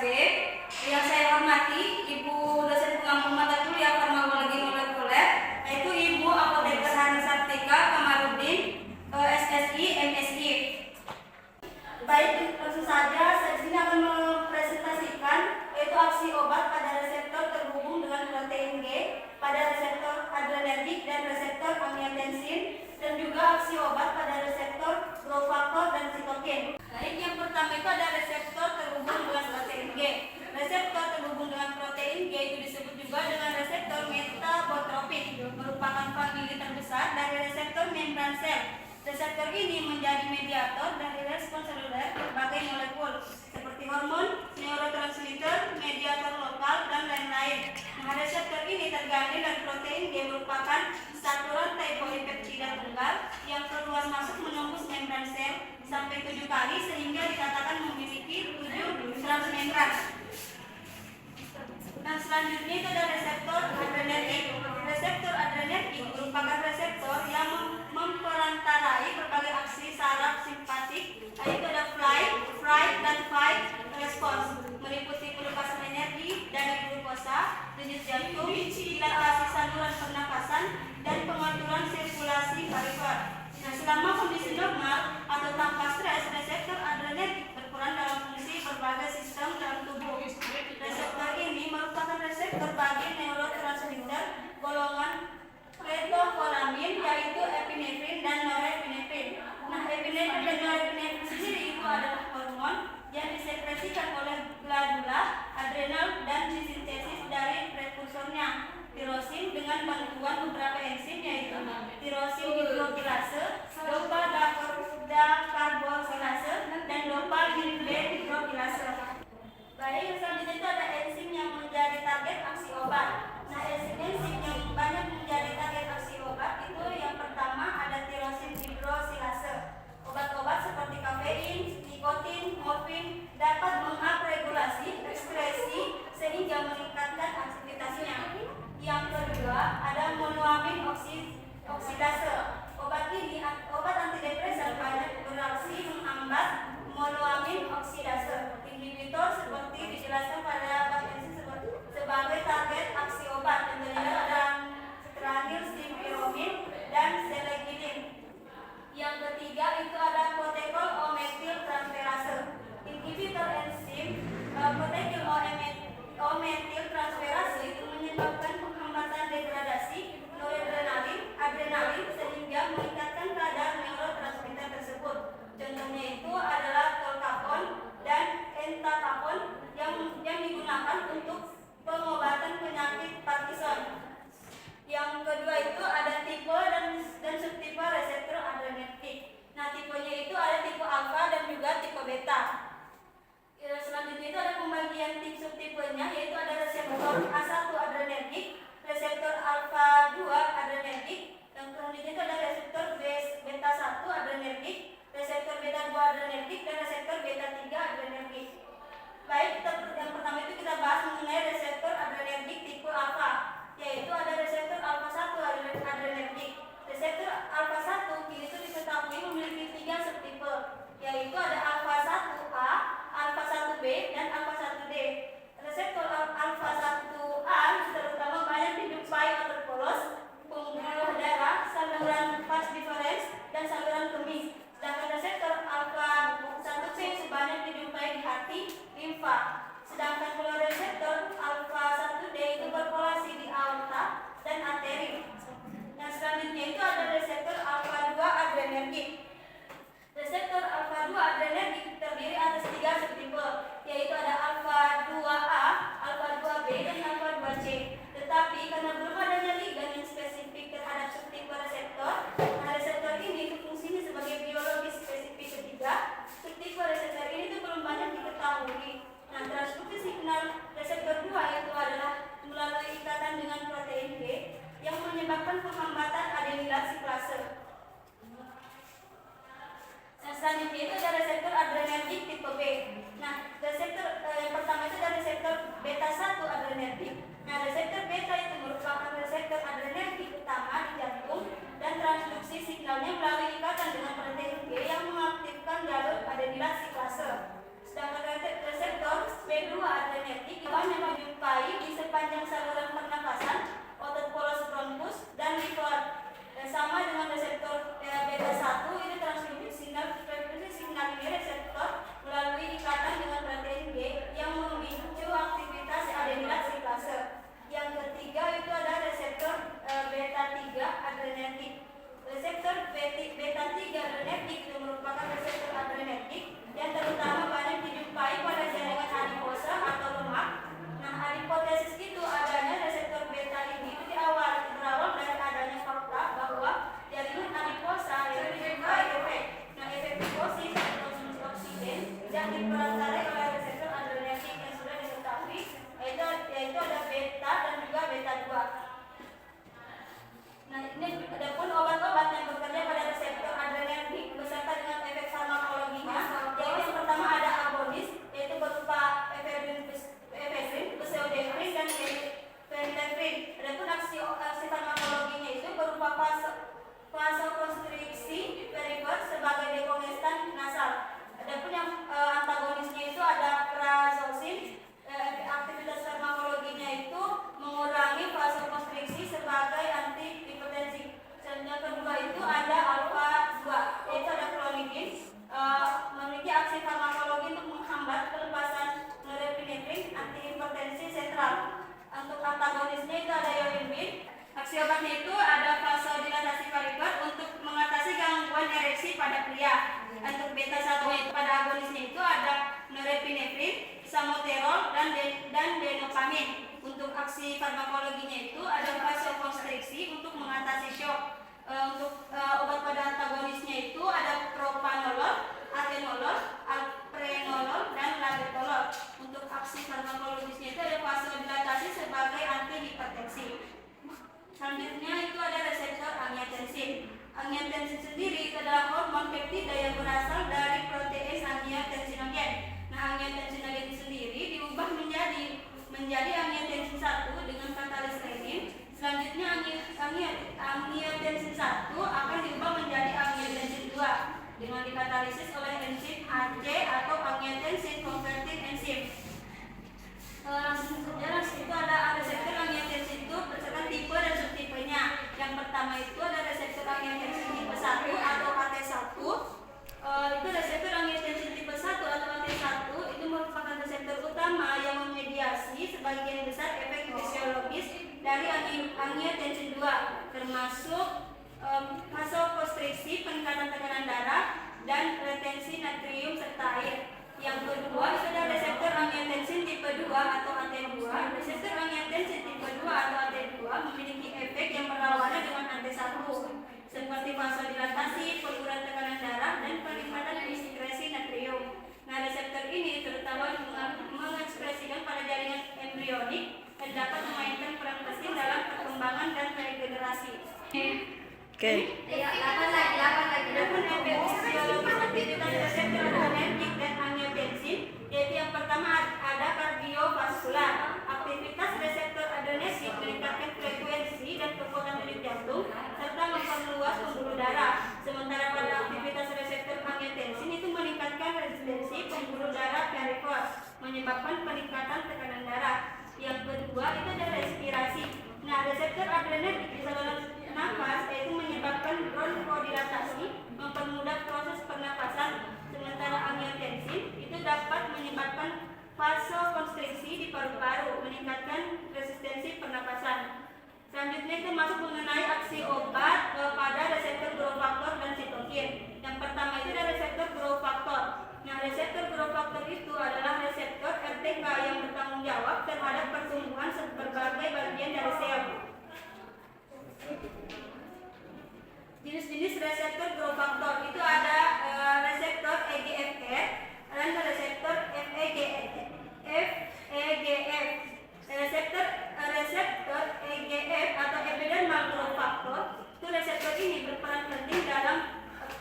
B. Yang saya hormati Ibu dosen pengampu mata kuliah farmakologi molekuler, yaitu Ibu Apoteker Hana Sartika Kamarudin, SSI, MSI. Baik, langsung saja saya di sini akan mempresentasikan yaitu aksi obat pada reseptor terhubung dengan protein G pada reseptor adrenergik dan reseptor angiotensin, dan juga aksi obat pada reseptor growth factor dan sitokin. Baik, yang pertama itu ada reseptor terhubung dengan protein G. Reseptor terhubung dengan protein G itu disebut juga dengan reseptor metabotropin, merupakan famili terbesar dari reseptor membran sel. Reseptor ini menjadi mediator dari respon seluler berbagai molekul seperti hormon, neurotransmitter, mediator lokal, dan lain-lain. Nah, reseptor ini terganti dari protein G merupakan saturan tipoipeptida tunggal yang keluar masuk menembus membran sel sampai 7 kali sehingga dikatakan memiliki 7 transmembran. Nah, selanjutnya itu ada reseptor adrenergik. Reseptor adrenergik merupakan reseptor yang memperantarai berbagai aksi saraf simpatik, yaitu ada flight, dan fight response, meliputi pelupasan energi dari glukosa, denyut jantung, dilatasi saluran pernapasan, dan pengaturan sirkulasi perifer. Nah, selama kondisi normal atau tanpa stres, reseptor adrenergik berperan dalam fungsi berbagai sistem dalam tubuh. Reseptor ini merupakan reseptor bagi neurotransmitter golongan retofolamin, yaitu epinefrin dan norepinefrin. Nah, epinefrin dan norepinefrin sendiri itu adalah hormon yang disekresikan oleh glandula adrenal dan disintesis dari prekursornya tirosin dengan bantuan beberapa enzim, yaitu tirosin hidrokilase, dopa dekarboksilase, dan dopa dihidrokilase. Baik, selanjutnya itu ada enzim yang menjadi target aksi obat. Nah, enzim yang banyak menjadi target aksi obat itu yang pertama ada tirosin hidrokilase. Obat-obat seperti kafein, nikotin, morfin dapat mengupregulasi ekskresi sehingga meningkatkan aktivitasnya. Yang kedua ada monoamin oksidase. Obat ini obat antidepresan banyak beraksi menghambat monoamin oksidase. Inhibitor seperti dijelaskan pada bab ini sebagai target aksi obat. Contohnya ada terakhir stimpiromin dan selegidin. Yang ketiga itu ada protekol O-metil transferase. Inhibitor enzim protekol O-metil transferase itu menyebabkan penghambatan degradasi noradrenalin, adrenalin sehingga meningkatkan kadar neurotransmitter tersebut. Contohnya itu adalah tolkapon dan entacapon yang digunakan untuk pengobatan penyakit Parkinson. Yang kedua itu ada tipe dan subtipe reseptor adrenergik. Nah, tipenya itu ada tipe alfa dan juga tipe beta. Selanjutnya itu ada pembagian subtipenya, yaitu ada reseptor A1 adrenergik, reseptor alfa 2 adrenergik, dan selanjutnya itu ada reseptor beta 1 adrenergik, reseptor beta 2 adrenergik, dan reseptor beta 3 adrenergik. Baik, yang pertama itu kita bahas mengenai reseptor adrenergik tipe alfa, yaitu ada reseptor alfa 1 adrenergik. Reseptor alfa 1 itu diketahui memiliki 3 subtipe, yaitu ada alfa 1A, alfa 1B, dan alfa 1D. Reseptor alfa 1A terutama banyak dijumpai otot polos, pembuluh darah, saluran vas deferens, dan saluran kemih. Sedangkan reseptor alfa 1B sebanyak dijumpai di hati, limfa. Sedangkan kalau reseptor alfa 1D itu berpolasi di aorta dan arteri. Nah, selanjutnya itu ada reseptor alfa 2 adrenergik. Reseptor alfa 2 adrenergik terdiri atas 3 subtipe, yaitu ada alfa 2A, alfa 2B, dan alfa 2C. Tetapi karena belum adanya ligan yang spesifik terhadap subtipe reseptor, nah reseptor ini fungsinya sebagai biologis spesifik ketiga. Subtipe reseptor ini itu belum banyak diketahui. Nah, transduksi signal reseptor 2 itu adalah melalui ikatan dengan protein G yang menyebabkan penghambatan adenilasi klase. Nah, selanjutnya itu ada reseptor adrenergik tipe B. Nah, kita satunya pada agonisnya itu ada norepinefrin, samoterol, dan denopamin. Untuk aksi farmakologinya itu ada vasokonstriksi untuk mengatasi shock. Untuk obat pada antagonisnya itu ada propanolol, atenolol, alprenolol, dan labetalol. Untuk aksi farmakologisnya itu ada vasodilatasi sebagai antihipertensi. Selanjutnya itu ada reseptor angiotensin. Angiotensin sendiri itu adalah hormon peptida yang berasal dari protein angiotensinogen. Nah, angiotensinogen itu sendiri diubah menjadi angiotensin 1 dengan katalis renin. Selanjutnya angiotensin 1 akan diubah menjadi angiotensin 2 dengan dikatalisis oleh enzim AC atau angiotensin converting enzim. Langsung itu ada reseptor angiotensin itu berdasarkan tipe dan subtipenya. Yang pertama itu ada reseptor angiotensin tipe 1 atau AT1. Itu reseptor angiotensin tipe 1 atau AT1 itu merupakan reseptor utama yang memediasi sebagian besar efek fisiologis dari angiotensin 2, termasuk vasokonstriksi, peningkatan tekanan darah, dan retensi natrium serta air. Yang kedua itu ada reseptor angiotensin tipe 2 atau AT2. Reseptor angiotensin tipe 2 atau AT2 memiliki efek yang berlawanan dengan AT1, seperti vasodilatasi, penurunan tekanan darah, dan peningkatan ekskresi natrium. Nah, reseptor ini terutama mengekspresikan pada jaringan embrionik dan dapat memainkan peran penting dalam perkembangan dan regenerasi. Oke. Adapun efek fisiologis aktivitas reseptor adrenergik dan angiotensin, yaitu yang pertama ada kardiovaskular. Aktivitas reseptor adrenergik meningkatkan frekuensi dan kekuatan denyut jantung serta memperluas pembuluh darah. Sementara pada aktivitas reseptor angiotensin itu meningkatkan resistensi pembuluh darah perifos, menyebabkan peningkatan tekanan darah. Yang kedua itu ada respirasi. Nah, reseptor adrenergik di saluran nafas yaitu menyebabkan bronchodilatasi, mempermudah proses pernapasan. Sementara angiotensin itu dapat menyebabkan vasokonstriksi di paru-paru, meningkatkan resistensi pernapasan. Selanjutnya itu masuk mengenai aksi obat pada reseptor growth factor dan sitokin. Yang pertama itu ada reseptor growth factor. Nah, reseptor growth factor itu adalah reseptor RTK yang bertanggung jawab terhadap pertumbuhan berbagai bagian dari sel. Jenis-jenis reseptor growth factor itu ada reseptor EGFR dan reseptor FEGF. Reseptor EGF atau epidermal growth factor itu reseptor ini berperan penting dalam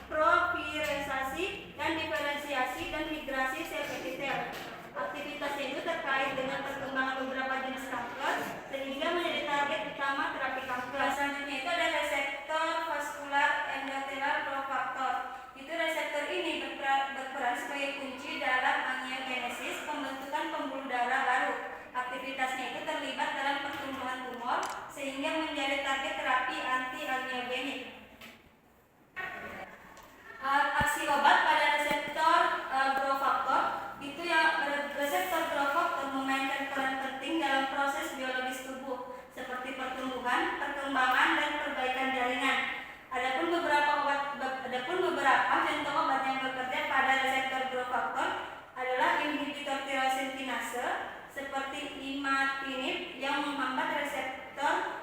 proliferasi dan diferensiasi dan migrasi sel epitel. Aktivitasnya itu terkait dengan perkembangan beberapa jenis kanker sehingga menjadi target utama terapi kanker. Selanjutnya itu ada reseptor vaskular endothelial growth factor. Itu reseptor ini berperan sebagai kunci dalam angiogenesis, pembentukan pembuluh darah baru. Aktivitasnya itu terlibat dalam pertumbuhan tumor sehingga menjadi target terapi anti-angiogenik. Aksi obat pada reseptor growth factor itu ya, reseptor growth factor memainkan peran penting dalam proses biologis tubuh seperti pertumbuhan, perkembangan, dan perbaikan jaringan. Adapun beberapa contoh obat yang bekerja pada reseptor growth factor adalah inhibitor tyrosine kinase seperti imatinib yang menghambat reseptor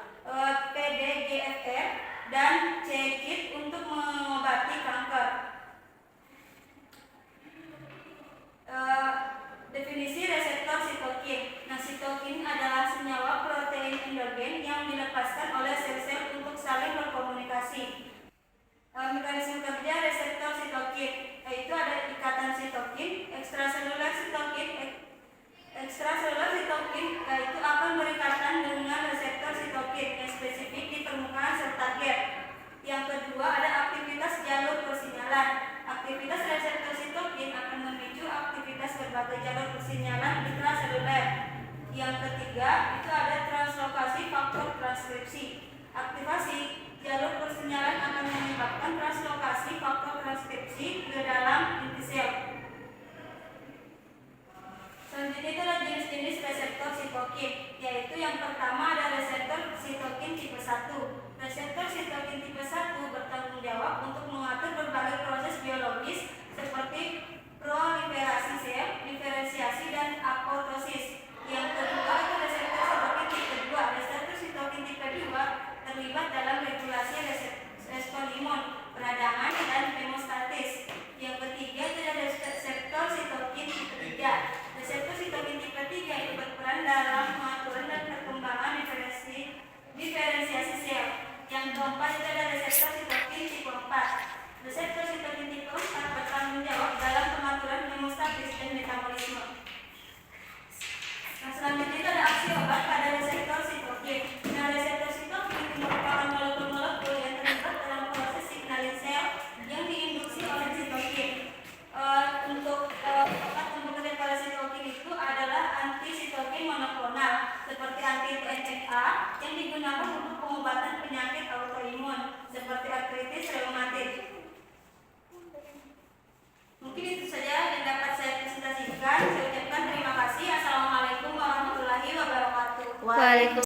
PDGFR dan c-KIT untuk mengobati kanker. Definisi reseptor sitokin. Nah, sitokin adalah senyawa protein endogen yang dilepaskan oleh sel-sel untuk saling berkomunikasi. Mekanisme kerja reseptor sitokin yaitu ada ikatan sitokin, ekstraseluler sitokin. Ekstraseluler sitokin yaitu akan berikatan dengan reseptor sitokin yang spesifik di permukaan sel target. Yang kedua ada aktivitas jalur persinyalan. Aktivitas reseptor sitokin akan memicu aktivitas berbagai jalur persinyalan intraseluler. Yang ketiga itu ada translokasi faktor transkripsi. Aktivasi jalur persinyalan akan menyebabkan translokasi faktor transkripsi ke dalam inti sel. Selanjutnya itu adalah jenis-jenis reseptor sitokin, yaitu yang pertama ada reseptor sitokin tipe 1. Reseptor sitokin tipe 1 bertanggung jawab untuk mengatur berbagai proses biologis seperti seperti proliferasi sel, diferensiasi, dan apoptosis. Yang kedua itu reseptor sitokin tipe 2. Reseptor sitokin tipe 2 terlibat dalam regulasi respon imun, peradangan, dan hemostatis. Yang ketiga itu ada reseptor sitokin tipe 3. Reseptor sitokin tipe 3 itu berperan dalam pengaturan dan perkembangan diferensiasi sel. Yang keempat itu ada reseptor sitokin tipe 4. Reseptor sitokin tipe 4 bertanggung jawab dalam pengaturan hemostatis dan metabolisme. Nah, selanjutnya itu ada aksi obat pada reseptor sitokin. Nah, reseptor sitokin merupakan molekul-molekul yang terlibat dalam proses signaling sel yang diinduksi oleh sitokin. Untuk obat pembekuan pada sitokin itu adalah anti-sitokin monoklonal seperti anti-TNF-A yang digunakan untuk pengobatan penyakit autoimun seperti artritis reumatik. Mungkin itu saja yang dapat saya presentasikan. Saya ucapkan terima kasih. Assalamualaikum warahmatullahi wabarakatuh. Waalaikumsalam.